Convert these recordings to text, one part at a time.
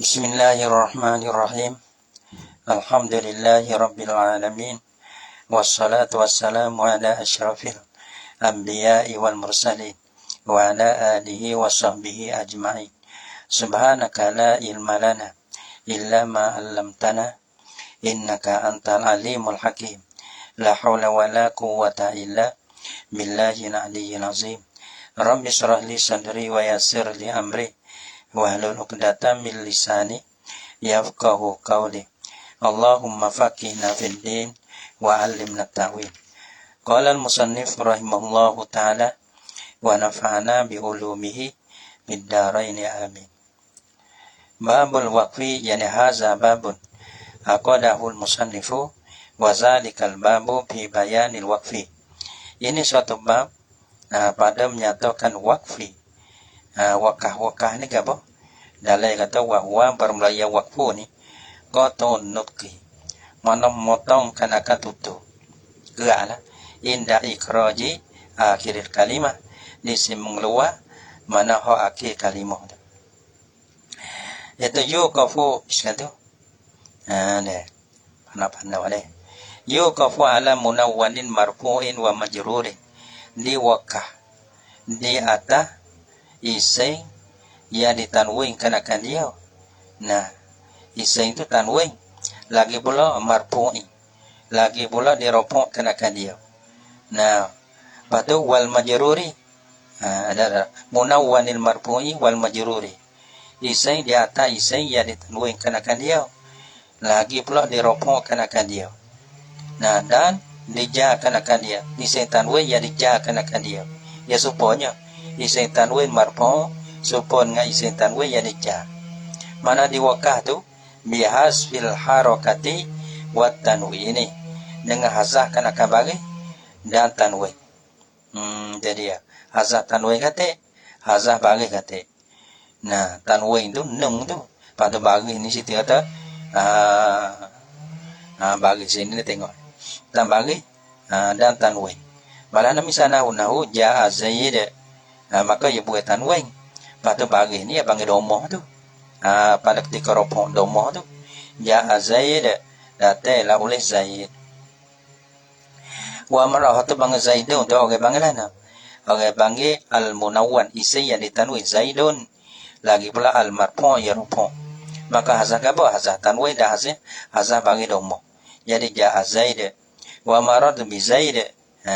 Bismillahirrahmanirrahim. Alhamdulillahi rabbil alamin. Wassalatu wassalamu ala asyrafil anbiya'i wal mursalin wa ala alihi wa sahbihi ajma'in. Subhanaka la ilma lana illa ma 'allamtana innaka antal alimul hakim. La haula wa la quwwata illa billahil aliyyil azim. Rabbi shrah li sadri wa yassir li amri wahlul 'uqdatam min lisani yafqahu qawli. Allahumma faqihna fid din wa 'allimna ta'wil. Qala al-musannif rahimahullahu ta'ala wa nafa'ana bi ulumihi bid dharain amin. Babul waqfi, yani haza babun aqadahu al-musannifu wa zalikal babu fi bayanil waqfi. Ini suatu bab pada menyatakan waqfi. Wakah ni apa? Dalai kata wahwa bermelaya wakfu ni qatun nutqi, mana memotong kana katutu geraklah inda ikraji akhir kalimah, di mengeluar mana ho akhir kalimah tu itu yuqafu iskatu deh pana wale yuqafu ala munawwanin marfu'in wa majrurin di wakah di atas ising ya ditanwin kenakan dia. Nah, ising itu tanwin, lagi pula marfu'i, lagi pula dirofok kenakan dia. Nah, patu wal majruri, ada munawwanil marfu'i wal majruri. Ising di atas ising ya ditanwin kenakan dia, lagi pula dirofok kenakan dia. Nah, dan dija kenakan dia, ising tanwin ya dija kenakan dia. Ya supaya ising tanwin marfu' supon nga ising tanwin ya dija. Mana di wakah tu bihas fil harakati wat tanwini, dengan hazah kana kabagi dan tanwin. Jadi ya hazah tanwin kate, hazah bagi kate. Nah, tanwin tu nung tu pada bagi ni situ kata bagi sini ni tengok. Dan bagi dan tanwin. Malah misalnya nahu jaa zaid, maka ia buat tanwin. Pada bagi ni ya panggil domoh tu. Pada ketika ropong domoh tu jaa zaid, datailah oleh zaid. Wa marah tu panggil zaidun tu orang panggil mana? Orang panggil al munawwan, isi yang ditanwin zaidun, lagi pula al marfu' ya ropong. Maka hazah apa? Hazah tanwin dah hazah bagi domoh. Jadi jaa zaid wa marad bi zaid.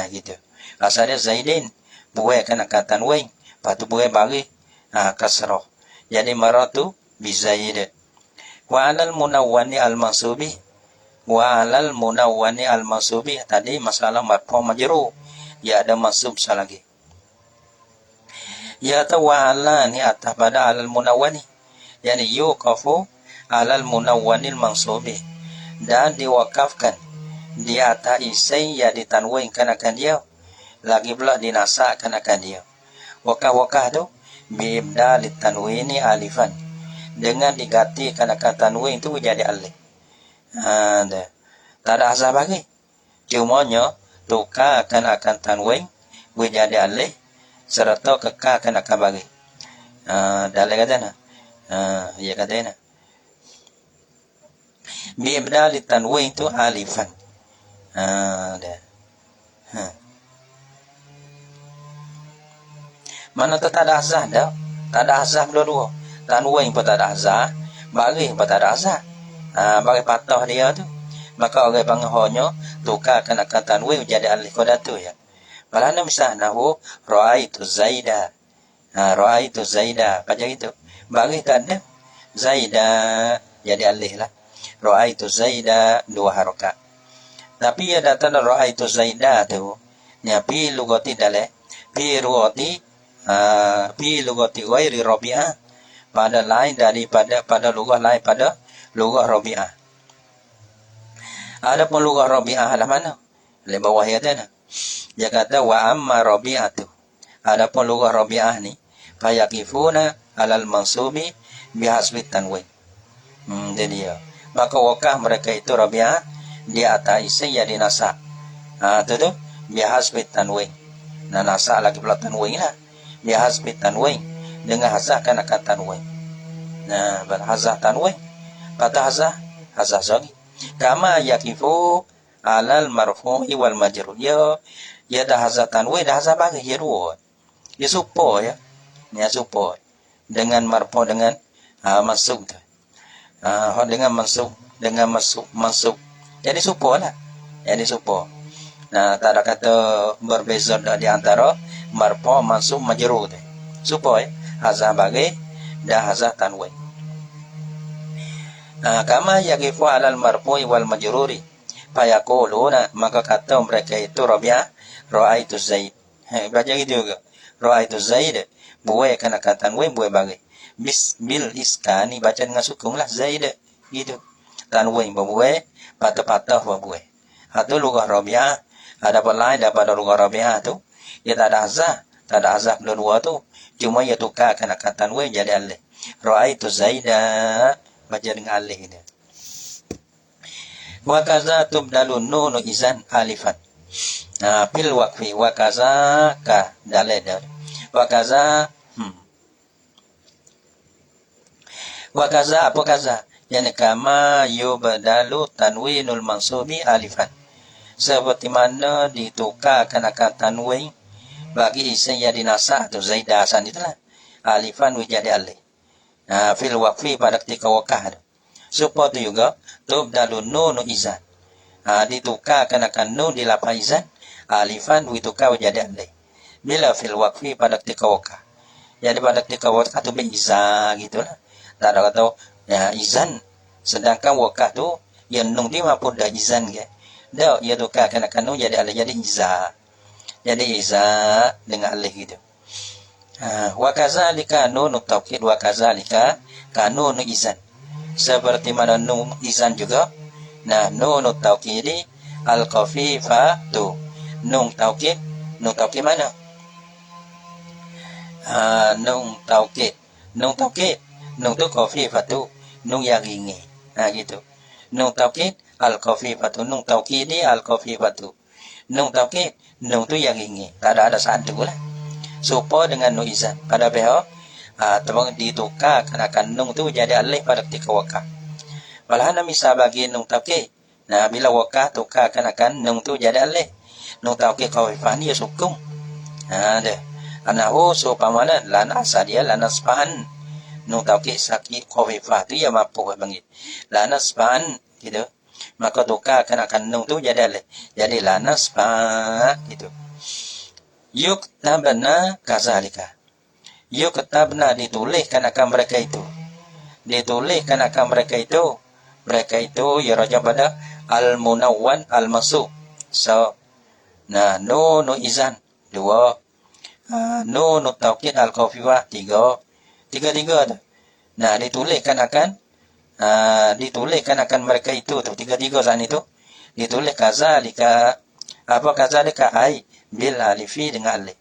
Gitu. Asalnya zaidin buai kena kata tanwin, patu buai bagi kasrah. Jadi maratu bi zaid. Wa alal munawwani al mansubi, wa alal munawwani al mansubi, tadi masalah marfu' majrur, ya ada mansub lagi. Ya wa ala ni atas pada alal munawwani, yani yuqafu alal munawwanil mansubi, dan diwakafkan di atas isai ya ditanwin kenakan dia, lagi pula dinasak kenakan dia. Wakah-wakah tu biibdal tanwini alifan, dengan diganti kenakan tanwin tu jadi alif. Tak ada asal bagi, cumanya tukar kenakan tanwin menjadi alif serta kekal kenakan bagi. Dalam kata na, ia kata na biibdal tanwin tu alifan. Mana tak ada azah dah, tak ada azah dua-dua. Tanwin pun tak ada azah, bagi pun tak ada azah. Bagi patah dia tu, maka orang panggil honyo tukar kenakan tanwin jadi alif koda tu ya. Malah misalnya nahu ra'aitu zaida, ra'aitu zaida macam itu. Bagi tak ada zaida jadi alif lah. Ra'aitu zaida dua harakat. Tapi ya datang ra'aitu zaida tu, ya pi lugati dale, pi lugati ghairi rabi'ah, pada lain daripada pada lugah lain pada lugah rabi'ah. Ada pun lugah rabi'ah lah mana? Di bawah ya ada. Dia kata wa amma rabi'atu. Ada pun lugah rabi'ah ni fayaqifuna alal mansubi bihasbi tanwin. Jadi ya. Maka wakah mereka itu rabi'ah di atas isi ya dinasak. Tu bihasbi tanwin. Nah, nasak lagi pula tanwin lah. Bihasbi tanwin, dengan hazah kana tanwin. Nah, hazah tanwin. Patah hazah sagi. Kama yakifu alal marfu'i wal majrur. Ya dah hazah tanwin, dah hazah bagi ya dua. Ya supo ya. Ya supo. Dengan marfu dengan mansub tu. Dengan masuk. Jadi supo lah. Jadi supo. Nah, tak ada kata berbeza di antara marfu, mansub, majrur tu. Supo ya. Hazah bagi dah hazah tanwin. Kama yaqifu alal marfu'i wal majruri fayaquluna, maka kata mereka itu Rabi'ah ra'aitu Zaid. Baca gitu juga. Ra'aitu Zaid buai kena kata tanwin buai bagi bil iskani, baca dengan sukun lah Zaid gitu. Tanwin buai patah-patah buai. Itu lugah Rabi'ah. Ada lain daripada lugah Rabi'ah tu, dia tak ada azab kedua tu, cuma ia tukar kena kata tanwin jadi alif. Ra'aitu Zaida, baca dengan alif dia. Wa kaza tubdalun nunu izan alifan. Fil waqfi wa kaza ka dalil. Wa kaza wa kaza apa kaza? Yani kama yubdalu tanwinul mansubi alifan. Seperti mana ditukarkan akan tanwin bagi isim yang dinasah atau zaidasan itulah. Alifan jadi alif. Fil waqfi pada ketika wakah. Supaya itu juga tubdalun nunu izan. Ditukarkan akan nun di lapang izan. Alifan ditukar jadi alif. Bila fil waqfi pada ketika wakah. Jadi pada ketika wakah itu izan gitulah. Tak ada kata ya izan. Sedangkan wakah tu yang nun dia maupun dah izan ke. Dah ia tukarkan akan nun jadi alif, jadi izan. Jadi izan dengan alif gitu. Wa kazalika nunu taukid wa kazalika kanunu izan. Seperti mana nun izan juga. Nah, nunu taukidi al-khafifatu. Nun taukid mana? Nun taukid tu khafifatu, nun yang ringan. Gitu. Nun taukid al-khafifatu, nun taukidi al-khafifatu. Nun taukid, nun tu yang ringan. Tak ada satu lah. Supaya dengan nun izan pada pihak terbang ditukar akan nun tu jadi alif pada ketika wakah. Malahan misal bagi nun taukid. Nah, bila wakah tukar akan nun tu jadi alif. Nun taukid khafifah ni sukun. Dah. Anahu supamana lana sadia lana span. Nun taukid sakit khafifah tu ya mampu bangit. Lana span gitu. Maka tukar akan nun tu jadi alif. Jadi lana span gitu. Yuktabna kazalika. Yuktabna dituliskan akan mereka itu. Dituliskan akan mereka itu. Mereka itu ya raja pada al-munawwan al-masuk. So, nah, nunu izan 2. Nunu taukid al-khafifah 3. Tiga tu. Nah, dituliskan akan mereka itu tu. Tiga saat itu. Ditulis kazalika. Apa kazalika? Ai bil alifi dengan alif.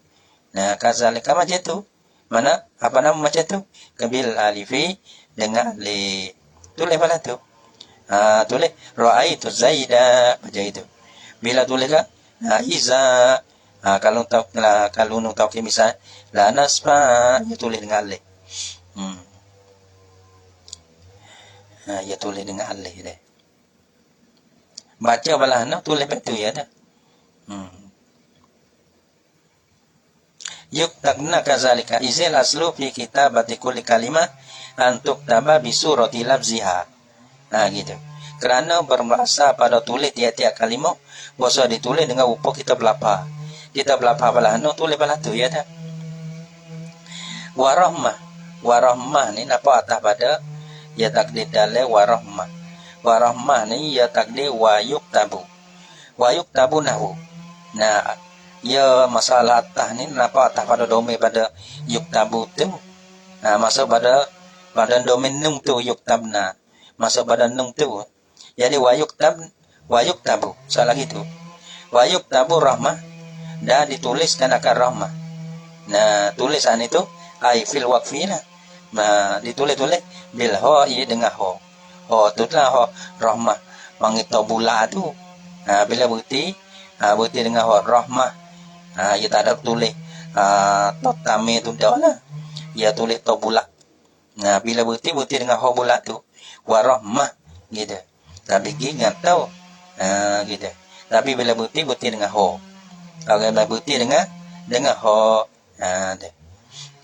Nah, kazalika macam tu. Mana? Apa nama macam tu? Bil alifi dengan alif. Tulis pada tu. Tulis ra'aitu Zaida macam itu. Bila tulis kan? Iza. Kalau nu tahu misal la nasfa, ya tulis dengan alif. Ya tulis dengan alif deh. Baca balah tulis betul ya dah. Yuktabna kazalika izil aslu fi kitabati kulli kalimah antuk taba bi surati lafziha. Gitu. Kerana berbahasa pada tulis tiap-tiap kalimah bahasa ditulis dengan rupa kita belapa. Kita belapa balah tulis balah tu ya dah. Warahmah ni apa atas pada ya takdir dalil warahmah. Warahmah ni ya takdir wa yuktabu nahu. Nah, ya masalah atas ni kenapa atas pada domain pada yuktabu tu. Masuk pada domain nung tu yuktabna. Masuk pada nung tu. Jadi wa yuktabu. Salah gitu. Wa yuktabu rahmah. Dah dituliskan akan rahmah. Nah, tulisan itu ai fil waqfi lah. Nah, ditulis bil ho ia dengan ho. Ho tu lah ho rahmah. Mangito bula tu. Bila bukti dengan ho rahmah. Ia tak ada tulis totame tu dah lah. Ia tulis to bulak. Nah, bila berhenti dengan ho bulat tu, wa rahmah gitu. Tapi ingat tahu. Gitu. Tapi bila berhenti dengan ho. Kalau berhenti dengan ho. Tu.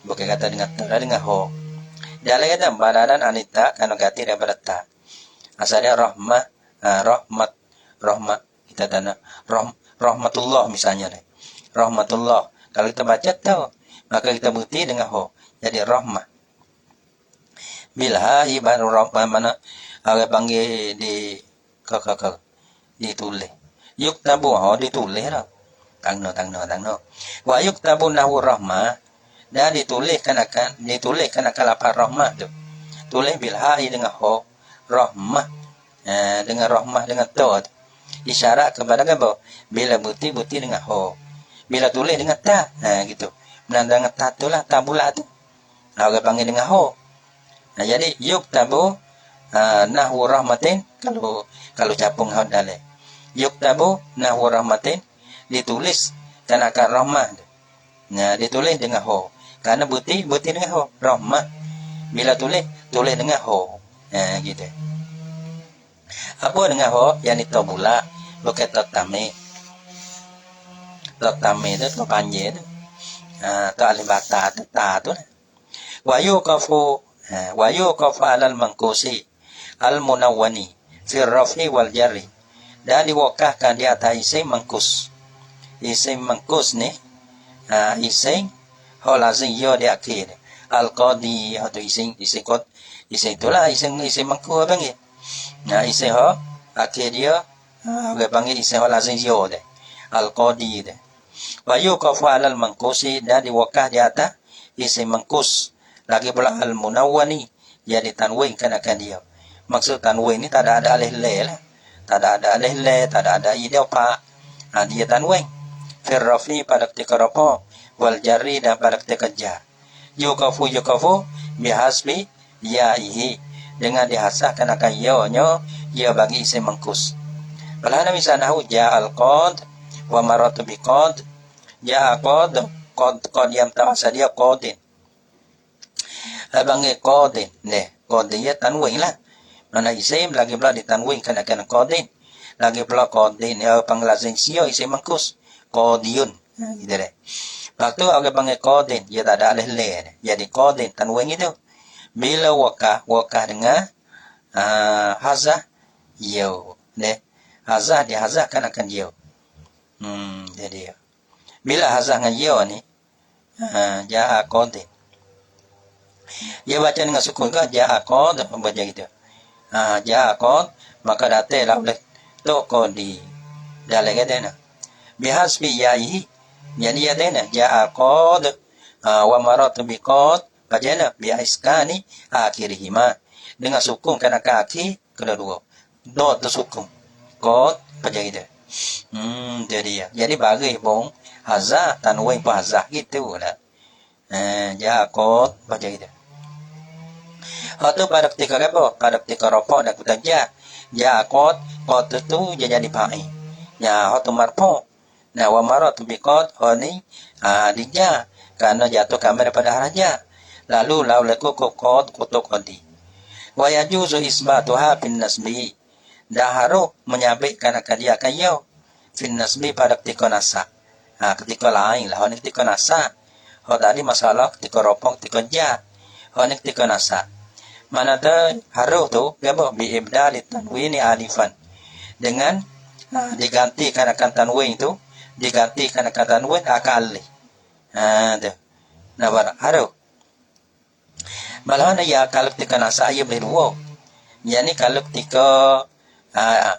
Bukan kata dengan ta, dengan ho. Dia lagi kata badanan anita kan ganti daripada ta. Asalnya rahmah, rahmat kita tanda rahmatullah misalnya deh. Rahmatullah. Kalau kita baca tahu, maka kita berhenti dengan ho. Jadi rahmah. Bila baru rahmah mana orang panggil di ditulis. Yuktabu ho ditulis dah. Tang no. Wa yuktabu nahu rahmah. Dan dituliskan akan lapar rahmah tu. Tulis bila dengan ho rahmah. Dengan rahmah dengan ta. Isyarat kepada apa? Bila buti dengan ho. Bila tulis dengan ta. Gitu. Menandang ta tu lah, ta bulat tu. Orang panggil dengan ho. Jadi yuktabu nahwu rahmatin, kalau capung hau dalil. Yuktabu nahwu rahmatin, ditulis kan akan rahmah. Ditulis dengan ho. Karena buti dengan ho, rahmah. Bila tulis dengan ho. Gitu. Apa dengan ho? Yang itu pula bukan tatame. Tatame itu tu panjang tu. Tu alibata tu ta tu. Wa yuqafu alal mangkusi al-munawwani fi rafi wal jarri. Dan diwakafkan di atas isim mangkus. Isim mangkus ni isim ho lazim yo di akhir. Al-qadi atau isim kot. Isim itulah isim mangkus apa ni? Isim ho akhir dia orang panggil isim ho lazim yo deh. Al-qadi deh. Wa yuqafu alal mangkusi dan diwakaf di atas isim mangkus. Lagi pula al-munawwani jadi tanwin kan akan dia. Maksud tanwin ni tak ada alif la lah. Tak ada alif la, tak ada idau pa. Dia tanwin. Fir rafi pada ketika rafa wal jarri dan pada ketika jar. Yuqafu bihasbi yaihi dengan dihasahkan akan ya bagi isim mangkus. Kalau misalnya ja al-qad wa maratu biqad. Ja qad yang ta'asa dia qadin. Abang qadin qadin ya tanwin lah. Mana isim lagi pula ditanwin kan akan qadin. Lagi pula qadin ya panglazim sio isim mangkus qadiyun. Gitu deh. Waktu orang panggil qadin dia tak ada alif la. Jadi qadin tanwin itu bila wakah dengan hazah yo deh. Hazah dihazahkan akan yo. Jadi bila hazah dengan yo ni ja qadin. Dia baca dengan sukun ke ja'aqad baca gitu. Ja'aqad maka datanglah oleh qadi. Dalam kata nah. Bihasbi ya'i jadi ada nah ja'aqad wa maratu biqad baca nah bi'iskani akhirihima dengan sukun kan kaki kedua. Do tu sukun. Qad baca gitu. Jadi bagi pun hazah tanwin pun hazah gitu lah. Ja'aqad baca gitu. Atau pada ketika apa? Pada ketika rafa dan kita qad tu dia jadi fa'il. Atau marfu. Wa maratu biqad ni dia karena jatuh kamar pada haraja. Lalu laulaku qad qadi. Wa yajuzu isbatuha bin nasbi. Daharu menyabitkan akan dia akan yaw fin nasbi pada ketika nasa. Ketika lain lah ni ketika nasa. Tadi masalah ketika rafa ketika ni ketika nasa. Mana ada haruh tu apa bi ibdal tanwini alifan dengan digantikan akan tanwin itu digantikan akan tanwin akan alif. Tu. Haruh. Malahan ya kalau ketika nasa ia berua. Yani kalau ketika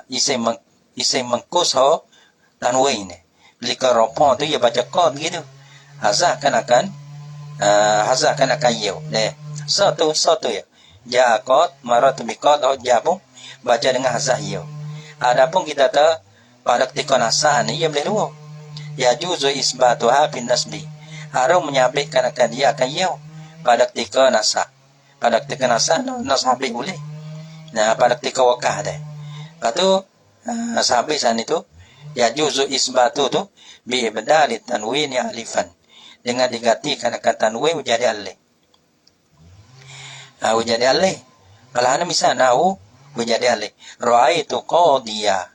isim mangkus ho tanwin ni. Bila rafa tu ia baca qad gitu. Hazahkan akan ya. Satu ya. Ja'aqad maratu biqad atau jabung baca dengan hazah ya. Adapun kita tak pada ketika nasa ni ia boleh dua. Ya juzu isbatuha bin nasbi. Harus menyabitkan akan dia akan ya pada ketika nasa. Pada ketika nasa nasabih boleh. Pada ketika wakah dah. Lepas tu nasabih sana itu ya juzu isbatu tu bi ibdali tanwin alifan dengan digantikan akan tanwin menjadi alif. Jadi alih. Malahan misalnya jadi alih. Ra'aitu qadiya.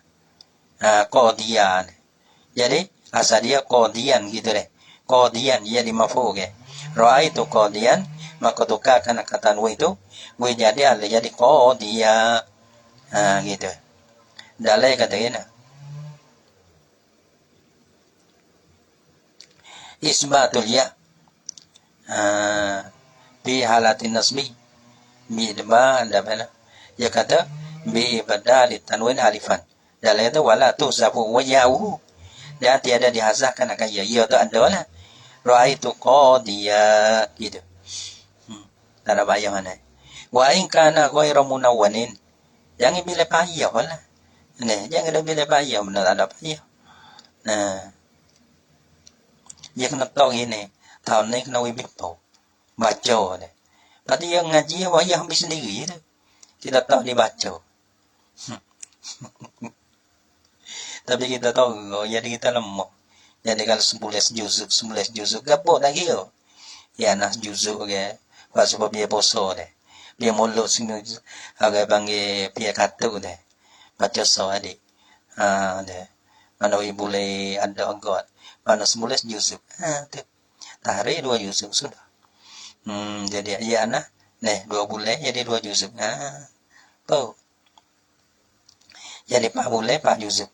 Qadiyan. Jadi asal dia qadiyan gitu deh. Qadiyan jadi maf'ul ke. Ra'aitu qadiyan maka tukarkan kata itu jadi alih jadi qadiya. Gitu. Dalai kata gini. Isbatul ya. Fi halatin nasbi. Bidma anda mana? Ya kata bi badal tanwin alifan. Dalai itu wala tuhzafu wa ya'u. Dan tiada dihazahkan akan ya. Ya itu adalah ra'aitu qadiya gitu. Tak ada bayang mana. Wa in kana ghairu munawwanin. Jangan bila payah lah. Nah, jangan bila payah benar ada payah. Nah, dia kena tahu ini. Tahun ni kena wibip tahu. Baca deh. Tadi yang ngaji wayah habis sendiri tu. Kita tahu dia baca. Tapi kita tahu jadi kita lemah. Jadi kalau 11 juzuk gapok lagi yo. Ya nak juzuk ke. Pas sebab dia poso deh. Dia mulut sini agak panggil pihak kata deh. Baca so adik. Deh. Mana boleh ada agak. Mana 11 juzuk. Tu. Tarik 2 juzuk sudah. Jadi ya nah. Nih 2 bulan jadi 2 juzuk. Tahu. Jadi 4 bulan 4 juzuk.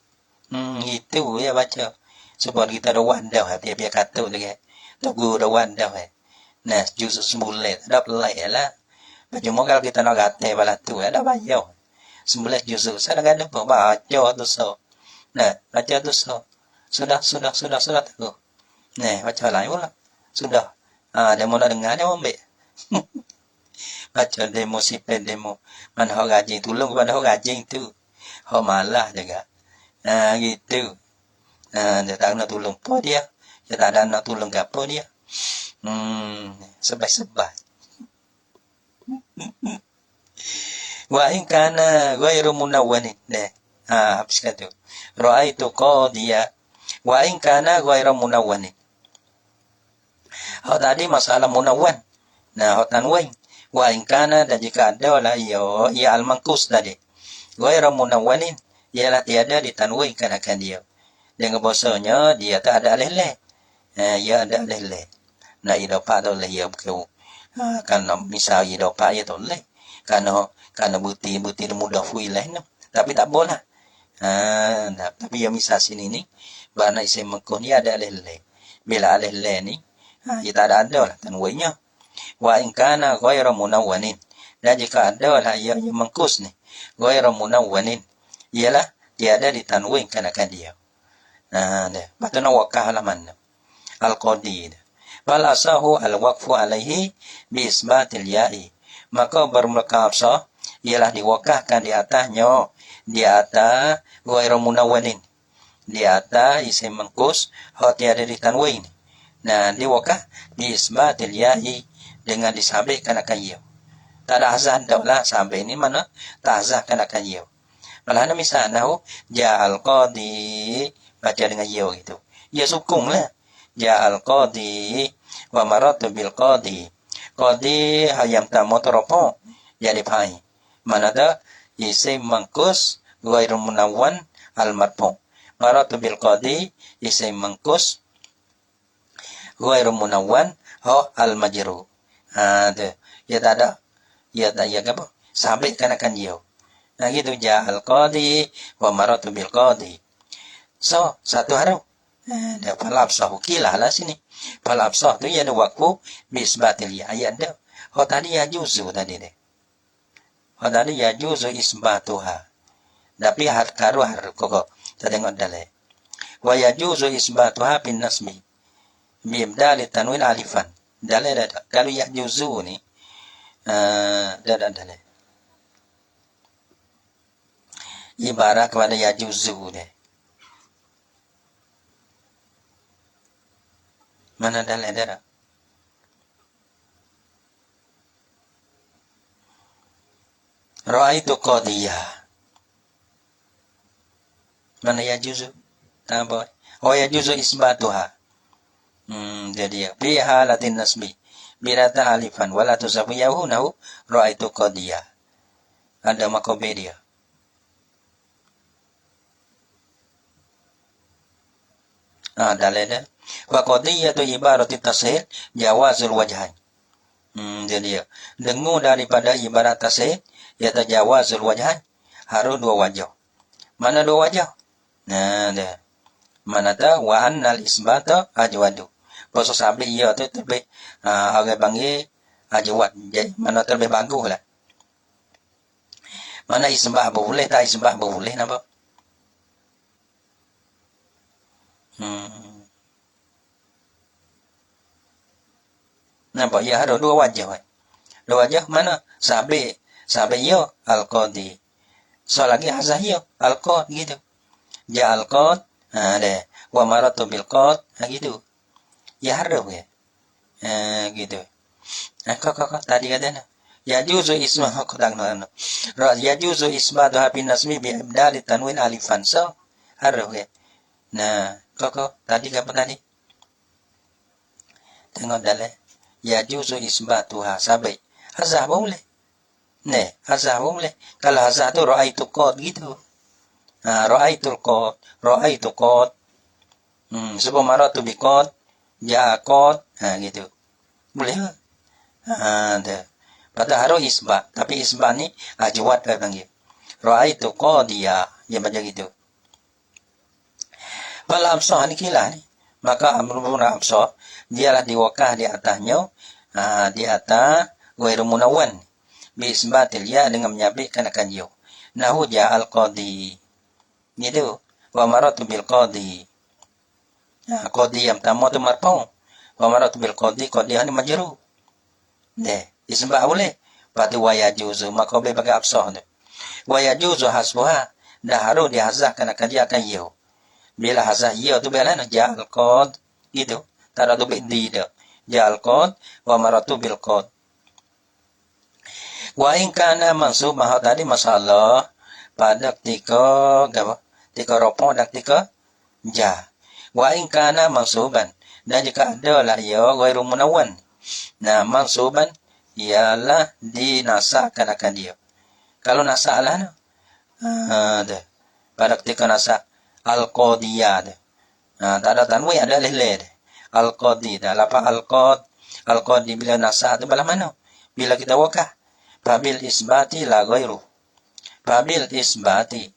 Itu ya baca. Supaya kita ada wadah. Pihak kata deh. Tunggu ada wadah. Nah, juzuk 9 ada pelai lah. Cuma kalau kita nak kata bala tu ada bayar. 11 juzuk saya dah ada baca tu so. Nah, baca tu so. Sudah tu. Nah, baca lain pula. Sudah. Demo nak dengar dia ambil. Baca demo sipet demo. Mana hok gaji tolong kepada hok gaji tu. Hok malah juga. Gitu. Dia tak nak tolong apa dia. Dia tak ada nak tolong apa dia. Sebab. Wa in kana ghairu munawwanin. Habiskan tu. Ra'aitu qadiya. Wa in kana ghairu munawwanin. Tadi masalah munawwan. Nah, tanwin. Wa in kana dan jika ada lah ya al-manqus tadi. Ghairu munawwanin ialah tiada ditanwinkan akan dia. Dengan bahasanya dia tak ada alih-alih. Ya ada alih-alih. Nah, idafah tu lah ya berkau. Karena misal idafah ya tu lah. Karena buti mudah fuilah ni. Tapi tak boleh. Tapi yang misal sini ni. Bahana isim mengkun ni ada alih-alih. Bila alih-alih ni. Ya tak ada lah tanwinnya. Wa in kana ghairu munawwanin. Dan jika ada lah ya mengkus ni. Ghairu munawwanin. Ialah tiada ditanwinkan akan dia. Batana wakah halaman. Al-Qadi. Bal asahu al-waqfu alaihi bi isbatil ya'i. Maka bermula sah ialah diwakahkan di atasnya. Di atas ghairu munawwanin. Di atas isim mengkus tiada ditanwin. Nah, diwakah bi isbatil ya'i dengan disabitkan akan ya. Tak ada azan dah lah sampai ini mana tak azahkan akan ya. Malah misalnya ja'al qadi baca dengan ya gitu. Ya sukung lah. Ja'al qadi wa maratu bil qadi. Qadi hayam tamu teropong jadi pai. Mana ada isim mangkus ghairu munawwan al marfu. Maratu bil qadi isim mangkus ghairu munawwan al majru. Ya tak ada. Ya tak ya apa? Sampai akan dia. Nah gitu ja'al qadi wa maratu bil qadi. So, satu huruf. Ada falabsah kilah lah sini. Falabsah tu ya ada wakfu bisbatil ya. Ayat dah. Tadi ya juzu tadi deh. Tadi ya juzu isbatuha. Tapi karu harus kok. Kita tengok dalai. Wa ya juzu isbatuha bin nasmi. Bimdali tanwin alifan. Dalai dah. Kalau ya juzu ni. Dah dalai. Ibarat kepada ya juzu deh. Mana dalai dah? Ra'aitu qadiyah. Mana ya juzu? Apa? Ya juzu isbatuha. Jadi ya. Fi halatin nasbi. binata alifan wala tusawiyahunahu ra'aitu qadiyah. Ada makobe dia. Dalilnya wa qadiyatu ibarati tashih jawazul wajhain. Jadi dengung daripada ibarat tashih yaitu jawazul wajhain, harus dua wajah. Mana dua wajah? Nah, dah. Mana tahu wa annal isbata ajwadu. Pasal sabit ia tu lebih orang panggil ajwad. Jadi mana lebih bagus lah. Mana isbah boleh, tak isbah boleh nampak? Nampak ya ada dua wajah. Dua wajah mana? Sabit ia al-qadi. So lagi hazah ia al-qad gitu. Ja al-qad, deh. Wa maratu bil qad, gitu. Ya harus ya. Gitu. Kok tadi katanya. Yajuzu ismahu qadang no. Yajuzu isbatu bin nasmi bi ibdal tanwin alifan. So harus ya. Nah, kok tadi apa tadi? Tengok dalil. Yajuzu isbatuha sabai. Hazah boleh. Nih, hazah boleh. Kalau hazah tu ra'aitu qad gitu. Ra'aitul qad, ra'aitu qad. Sebab maratu bi qad, ja qad, gitu. Boleh ke? Dah. Pada harus isbat, tapi isbat ni ajwad lah panggil. Ra'aitu qadiyah, dia baca gitu. Fal absah ni kilah ni. Maka amrun absah, dialah diwakah di atasnya, di atas ghairu munawwan. Bi isbatil ya dengan menyabitkan akan ya. Nahu ja al-qadi. Gitu. Wa maratu bil qadi. Qadi yang pertama tu marfu'. Wa maratu bil qadi ni majrur. Deh, isbah boleh. Berarti wa yajuzu, maka boleh pakai absah tu. Wa yajuzu hasbuha, dah harus dihazahkan akan dia akan ya. Bila hazah ya tu bila nak ja al-qad gitu. Tak ada tu bidi dah. Ja al-qad wa maratu bil qad. Wa in kana mansubah tadi masalah pada ketika apa? Ketika rafah dan ketika ja. Wa in kana mansuban, dan jika ada lah ya ghairu munawwan. Nah, mansuban ialah dinasakkan akan dia. Kalau nasak lah dah. Pada ketika nasak al-qadiyah dah. Tak ada tanwin, ada leh dah. Al-qadi dah. Lapa al-qadi bila nasak tu belah mana? Bila kita wakah. Fabil isbati la ghairu. Fabil isbati.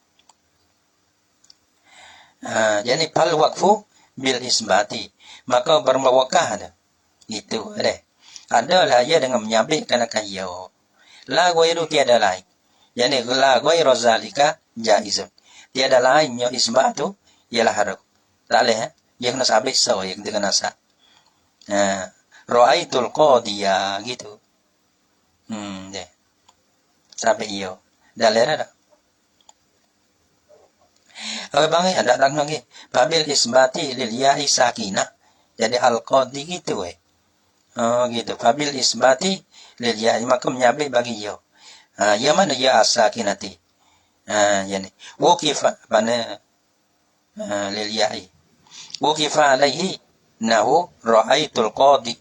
Jadi fal waqfu bil isbati. Maka bermawakah dah. Itu ada. Adalah ia dengan menyabitkan akan ya. La ghairu tiada lain. Jadi la ghairu zalika jaizun. Tiada lainnya isbat tu ialah harus. Tak boleh dia kena sabit so yang dia kena sah. Ra'aitul qadiyah gitu. Deh. Sabit iyo. Dalil ada. Oke bang, ada lagi. Babil isbati lil ya'i sakinah. Jadi al-qadi gitu gitu. Babil isbati lil ya'i, maka menyabit bagi ya. Ya mana ya as-sakinati. Yani wuqifa mana lil ya'i. Wuqifa alaihi nahu ra'aitul qadi.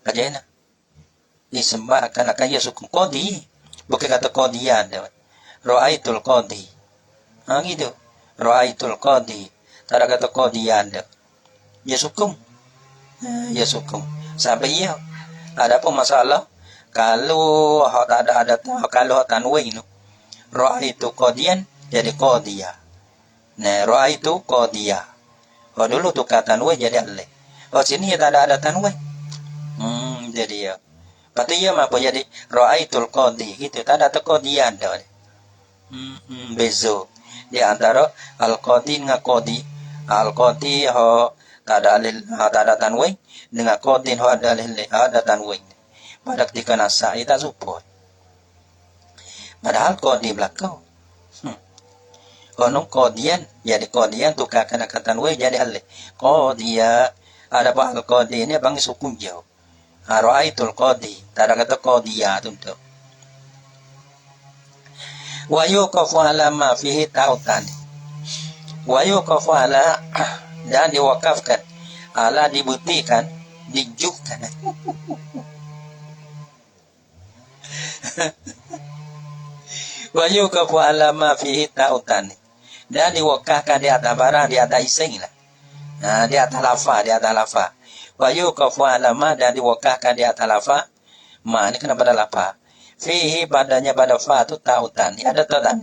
Bagaimana? Disembahkan akan ya sukun qadi. Bukan kata qadiyan. Ra'aitul qadi. Gitu. Ra'aitul qadi. Tak ada kata qadiyan dah. Ya sukum. Ya sukum. Sampai ya. Ada apa masalah? Kalau tak ada kalau tanwin tu. Ra'aitu qadiyan jadi qadiyah. Nah, ra'aitu qadiyah. Oh dulu tu kata tanwin jadi alif. Oh sini tak ada tanwin. Jadi ya. Pasti ya apa jadi ra'aitul qadi gitu. Tak ada qadiyan dah. Bezo. Di antara al-qadi dengan qadi. Al-qadi tak ada tanwin dengan qadi ada tanwin. Pada ketika nasa itu tak support. Padahal qadi belakang. Kalau qadian jadi qadian tukar kena kata tanwin jadi alif. Qadiyah ada apa al-qadi ini bang sukun jauh. Ra'aitul qadi tak ada kata qadiyah tu. Wa yuqafu ala ma fihi tautan. Wa yuqafu ala dan diwakafkan ala dibuktikan dijukan. Wa yukafu ala ma fihi ta'utan. Dan diwakahkan di atas barang, di atas ising lah. Di atas lafaz. Wa yukafu ala ma, dan diwakahkan di atas lafaz. Ma ini kena pada lafaz. Fihi padanya pada fa itu ta'utan. Ini ada ta'utan.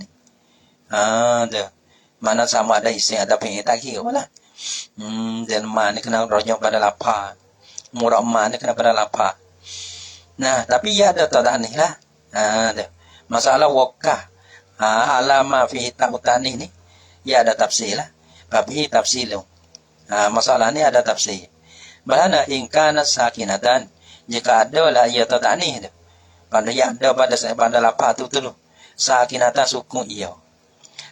Tuh. Mana sama ada ising, ada fi'il tak kira lah. Dan ma ini kena rojok pada lafaz. Murah ma ini kena pada lafaz. Nah, tapi ya ada ta'utan ni lah. Tuh. Masalah wakah. Alama fihi ta'utan ini. Ya ada tafsir lah. Tapi tafsir lu. Masalah ni ada tafsir. Bahana ingkana sakinatan. Jika ada lah ia ta'utan ni. Pada yang ada pada lafaz itu tu. Sakinatan sukun ia.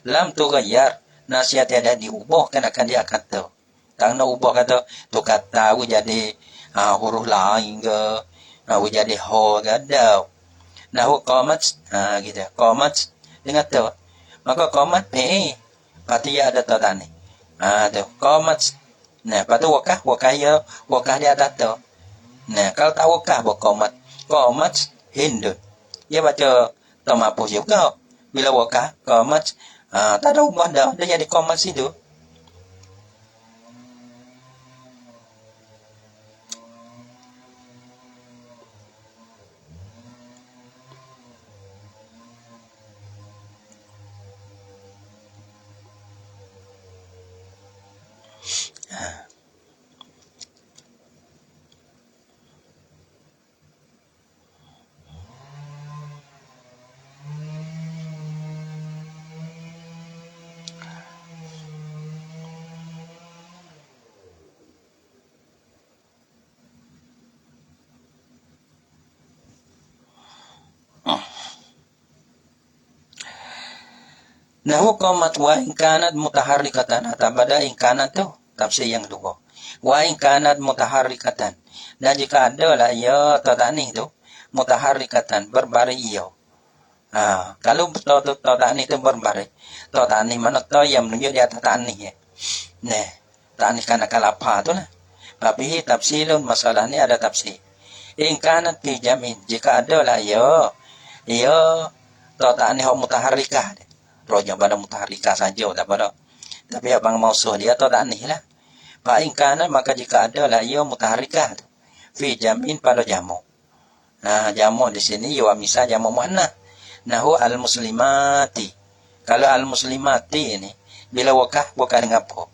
Lam tughayyar. Nasihat ada diubah kan akan dia kata. Tak nak ubah kata. Tu kata jadi huruf lain ke. Jadi ho ke ada. Nah qamat gitu. Qamat dengan tu. Maka qamat pasti ada tanda ni. Tu qamat. Nah, patu wakah ya wakah dia atas tu. Nah, kalau tak wakah qamat. Qamat Hindu. Dia baca tak mampu juga. Bila wakah qamat tak ada ubah dah. Dia jadi qamat situ. Nah, qamat wa in kanat mutaharrikatan. Pada in kanat tu tafsir yang kedua. Wa in kanat mutaharrikatan. Dan jika ada lah ya tadani tu mutaharrikatan berbaris ia. Kalau tadani tu berbaris. Tadani mana tu yang menunjuk di atas tani ya. Nah, tani kana kalapa tu lah. Tapi tafsirun masalah ni ada tafsir. In kanat fi jamin. Jika ada lah ya tadani mutaharrikah. Roja pada mutaharrika saja tak pada. Tapi abang mausuh dia atau tak ni lah. Fa'in kana maka jika ada lah ia mutaharrikah. Fi jam'in pada jamu. Jamu di sini ya misal jamu muannah. Nahu al-muslimati. Kalau al-muslimati ini bila wakah dengan apa?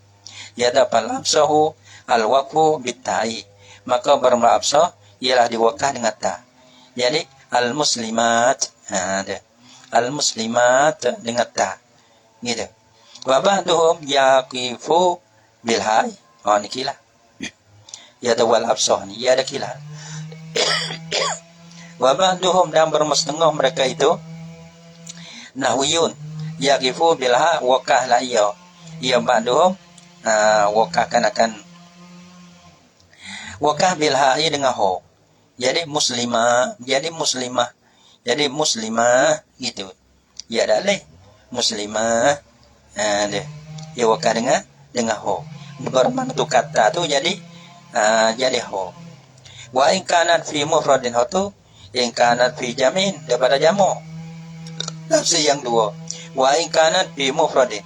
Ya dapat absahu al-waqfu bitai. Maka bermabsah ialah diwakah dengan ta. Jadi al-muslimat. Al-muslimat dengan ta. Gitu. Wa ba'duhum yaqifu bil hai. Ni kila. Ya dawal absah ni. Ya ada kila. Wa ba'duhum dan bermestengah mereka itu nahwiyun. Yaqifu bil ha wakah la iya. Ya ba'duhum wakah akan wakah bil hai dengan ho. Jadi muslimah gitu. Ya dah leh muslimah. Dia. Ya wakah dengan ho. Bermakna tu kata tu jadi ho. Wa in kanat fi mufradin ho tu in kanat fi jamin daripada jamu. Tafsir yang dua. Wa in kanat fi mufradin.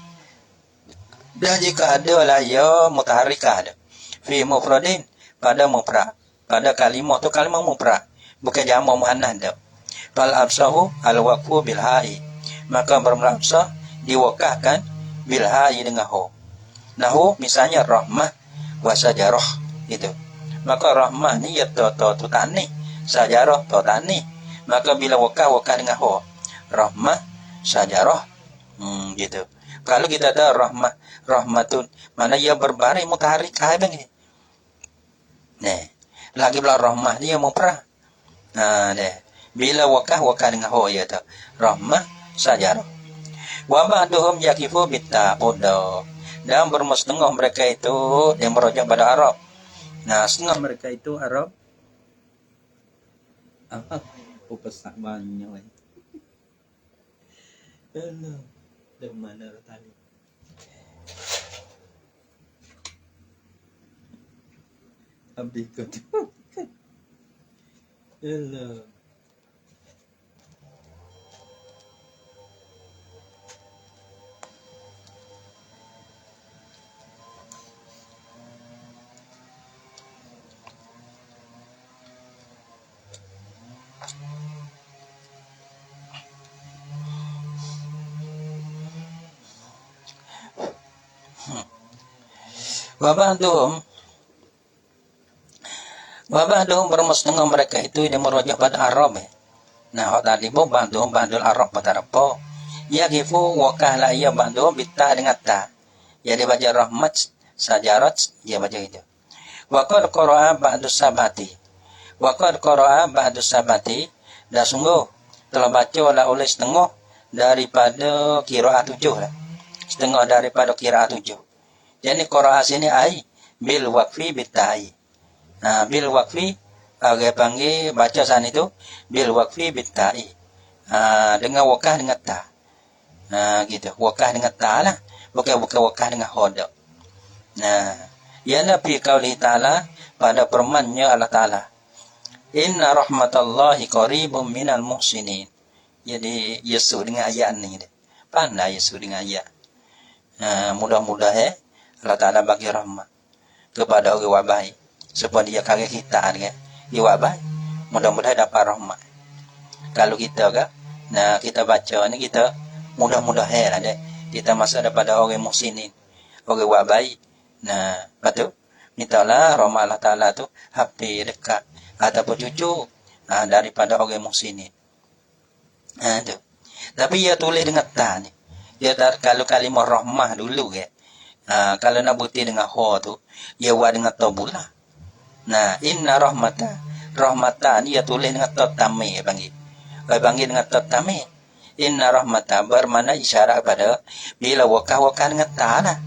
Dan jika ada lah ya mutaharrikah ada. Fi mufradin pada mufrad. Pada kalimah tu kalimah mufrad. Bukan jamu muannah dah. Fal absahu al-waqfu bil hai. Maka bermabsah diwakahkan bil hai dengan ho. Nahu misalnya rahmah wa sajarah itu. Maka rahmah ni ya tu tani, sajarah tu tani. Maka bila wakah dengan ho. Rahmah sajarah gitu. Kalau kita ada rahmatun mana ia berbaris mutaharrikah begini. Nah, lagi bila rahmah dia mufrad. Bila wakah dengan ho ya tu. Rahmah sajarah. Wa ba'duhum yaqifu bitta podo. Dan bermestengah mereka itu yang merujuk pada Arab. Nah, setengah mereka itu Arab. Apa? Pesak banyak. Hello. Dari mana tadi? Abdi kau. Hello. Wa ba'duhum bermusnah mereka itu yang merujuk pada Arab. Nah, hak tadi pun ba'dul Arab pada apa? Ya gifu wa kahla ya ba'duhum bitta dengan ta. Ya dibaca rahmat sajarat ya baca itu. Wa qad qara'a ba'dus sabati. Wa qad qara'a ba'dus sabati. Dan sungguh telah baca oleh setengah daripada qiraat 7 lah. Setengah daripada qiraat 7. Jadi qiraat sini ai bil waqfi bitai. Nah, bil waqfi agak panggil baca sana itu bil waqfi bitai. Dengan wakah dengan ta. Gitu. Wakah dengan ta lah. Bukan wakah dengan hoda. Nah, yana fi qauli ta'ala pada firman-Nya Allah Ta'ala. Inna rahmatallahi qaribum minal muhsinin. Jadi Yesus dengan ayat ni dia. Pandai Yesus dengan ayat. Mudah-mudahan Allah Ta'ala bagi rahmat kepada orang yang baik. Supaya dia kagak kita kan. Dia baik. Mudah-mudahan dapat rahmat. Kalau kita kan, nah kita baca ni kita mudah-mudahan lah deh. Kita masuk daripada orang muhsinin. Orang yang baik. Nah, betul. Mintalah rahmat Allah Ta'ala tu hampir dekat ataupun cucu daripada orang muhsinin. Tu. Tapi ia tulis dengan ta ni. Dia kalau kalimah rahmah dulu ke. Kalau nak bukti dengan ha tu, ia buat dengan ta pula. Nah, inna rahmatan ia tulis dengan ta tamim panggil. Panggil dengan ta tamim. Inna rahmatan bermakna isyarat pada bila wakah dengan ta lah.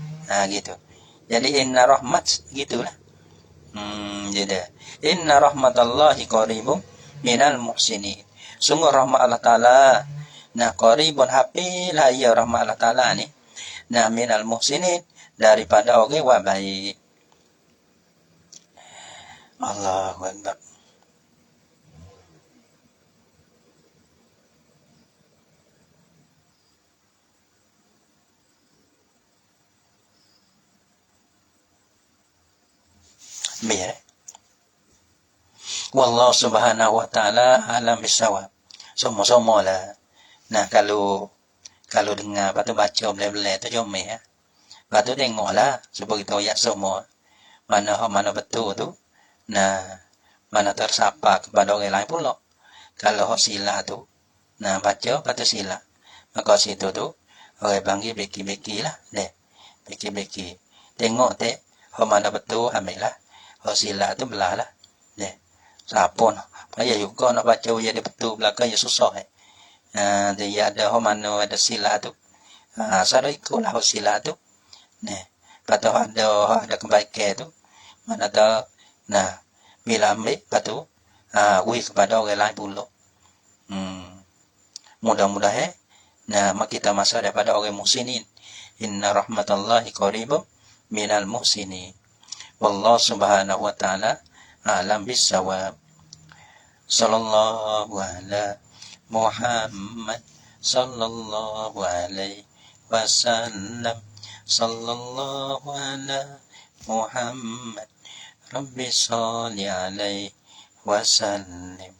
Gitu. Jadi inna rahmat gitulah. Jadi inna rahmatallahi qaribum minal muhsinin. Sungguh rahmat Allah Ta'ala. Nah, qaribun hafilah ya rahmat Allah Ta'ala ni. Nah, minal muhsinin daripada orang yang baik. Allahu Akbar. Biar. Wallahu subhanahu wa ta'ala alam bisawab. Semua-semua lah. Nah, kalau dengar, lepas tu baca boleh-boleh tu comel ya. Lepas tu tengoklah supaya kita ayat semua. Mana betul tu. Nah, mana tersapa kepada orang lain pula. Kalau sila tu, nah baca, lepas tu sila. Maka situ tu, orang panggil beki-beki lah. Deh, beki-beki. Tengok teh, mana betul, ambil lah. Sila tu belah lah. Deh, siapa nak. Payah juga nak baca dia betul belakang ya susah. Dia ada mana ada sila tu. Saya ikutlah sila tu. Nah, lepas tu ada kebaikan tu. Mana tu, nah, bila ambil, lepas tu, wih kepada orang lain pula. Mudah-mudahan, nah, kita masuk daripada orang muhsinin. Inna rahmatallahi qaribum minal muhsinin. Wallahu subhanahu wa ta'ala alam bisawab. Sallallahu ala Muhammad sallallahu alaihi wasallam. Sallallahu ala Muhammad Rabbi salli alaihi wasallam.